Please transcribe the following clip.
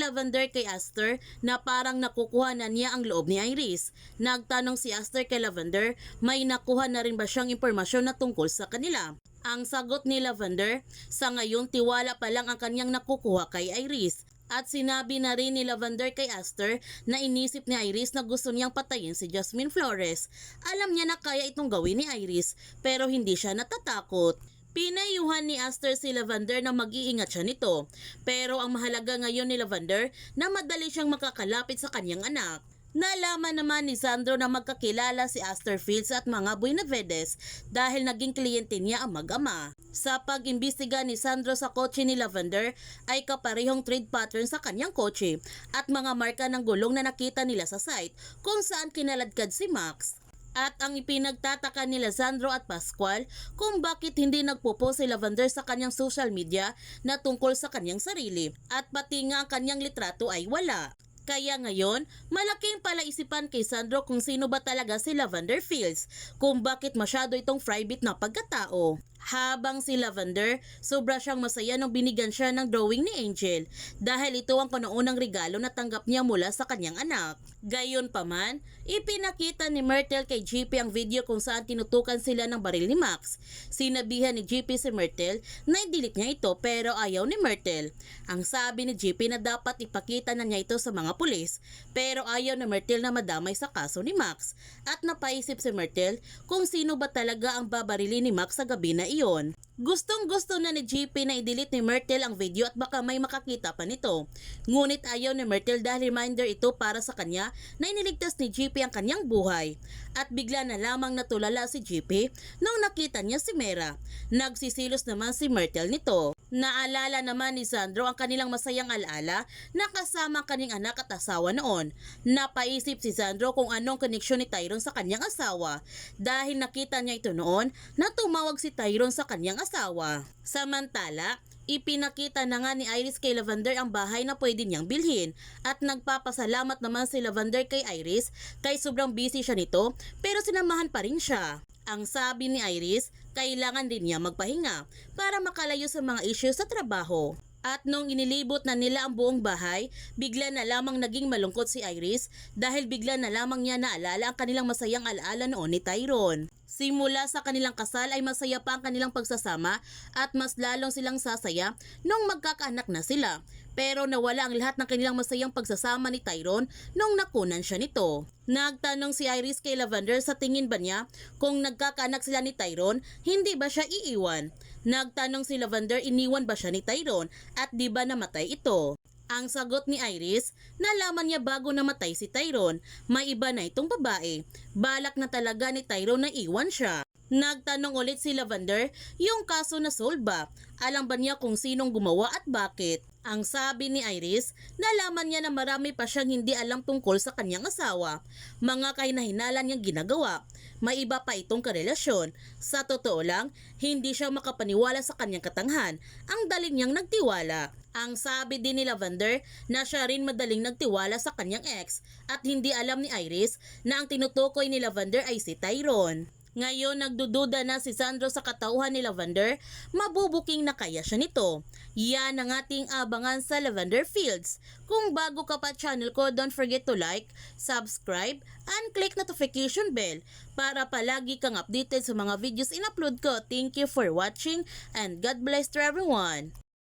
Lavender kay Aster na parang nakukuha na niya ang loob ni Iris. Nagtanong si Aster kay Lavender, may nakuha na rin ba siyang impormasyon na tungkol sa kanila? Ang sagot ni Lavender, sa ngayon tiwala pa lang ang kanyang nakukuha kay Iris. At sinabi na rin ni Lavender kay Aster na inisip ni Iris na gusto niyang patayin si Jasmine Flores. Alam niya na kaya itong gawin ni Iris pero hindi siya natatakot. Pinayuhan ni Aster si Lavender na mag-iingat siya nito. Pero ang mahalaga ngayon ni Lavender na madali siyang makakalapit sa kanyang anak. Nalaman naman ni Sandro na magkakilala si Aster Fields at mga Buenavides dahil naging kliyente niya ang mag-ama. Sa pag-imbestiga ni Sandro sa kotse ni Lavender ay kaparehong trade pattern sa kanyang kotse at mga marka ng gulong na nakita nila sa site kung saan kinaladkad si Max. At ang ipinagtataka nila Sandro at Pascual kung bakit hindi nagpo-post si Lavender sa kanyang social media na tungkol sa kanyang sarili at pati nga ang kanyang litrato ay wala. Kaya ngayon, malaking palaisipan kay Sandro kung sino ba talaga si Lavender Fields, kung bakit masyado itong private na pagkatao. Habang si Lavender, sobra siyang masaya nung binigyan siya ng drawing ni Angel dahil ito ang kanuunang regalo na tanggap niya mula sa kanyang anak. Gayon pa man, ipinakita ni Myrtle kay GP ang video kung saan tinutukan sila ng baril ni Max. Sinabihan ni GP si Myrtle na i-delete niya ito pero ayaw ni Myrtle. Ang sabi ni GP na dapat ipakita na niya ito sa mga pulis pero ayaw ni Myrtle na madamay sa kaso ni Max. At napaisip si Myrtle kung sino ba talaga ang babarilin ni Max sa gabi na iyon. Gustong-gusto na ni GP na i-delete ni Myrtle ang video at baka may makakita pa nito. Ngunit ayaw ni Myrtle dahil reminder ito para sa kanya na iniligtas ni GP ang kanyang buhay. At bigla na lamang natulala si GP nung nakita niya si Mera. Nagsisilos naman si Myrtle nito. Naalala naman ni Sandro ang kanilang masayang alaala na kasama ang kanyang anak at asawa noon. Napaisip si Sandro kung anong koneksyon ni Tyrone sa kanyang asawa dahil nakita niya ito noon na tumawag si Tyrone sa kanyang asawa. Samantala, ipinakita na nga ni Iris kay Lavender ang bahay na pwede niyang bilhin at nagpapasalamat naman si Lavender kay Iris kay sobrang busy siya nito pero sinamahan pa rin siya. Ang sabi ni Iris, kailangan din niya magpahinga para makalayo sa mga issues sa trabaho. At nung inilibot na nila ang buong bahay, bigla na lamang naging malungkot si Iris dahil bigla na lamang niya naalala ang kanilang masayang alaala noon ni Tyrone. Simula sa kanilang kasal ay masaya pa ang kanilang pagsasama at mas lalong silang sasaya nung magkakaanak na sila. Pero nawala ang lahat ng kanilang masayang pagsasama ni Tyrone nung nakunan siya nito. Nagtanong si Iris kay Lavender sa tingin ba niya kung nagkakaanak sila ni Tyrone, hindi ba siya iiwan? Nagtanong si Lavender iniwan ba siya ni Tyrone at di ba namatay ito? Ang sagot ni Iris, nalaman niya bago namatay si Tyrone, may iba na itong babae. Balak na talaga ni Tyrone na iwan siya. Nagtanong ulit si Lavender, yung kaso na solve ba? Alam ba niya kung sinong gumawa at bakit? Ang sabi ni Iris, nalaman niya na marami pa siyang hindi alam tungkol sa kanyang asawa. Mga kahinahinalan niyang ginagawa. May iba pa itong karelasyon. Sa totoo lang, hindi siya makapaniwala sa kanyang katanghan. Ang dali niyang nagtiwala. Ang sabi din ni Lavender na siya rin madaling nagtiwala sa kanyang ex at hindi alam ni Iris na ang tinutukoy ni Lavender ay si Tyrone. Ngayon nagdududa na si Sandro sa katauhan ni Lavender, mabubuking na kaya siya nito. Yan ang ating abangan sa Lavender Fields. Kung bago ka pa channel ko, don't forget to like, subscribe, and click notification bell para palagi kang updated sa mga videos in-upload ko. Thank you for watching and God bless to everyone.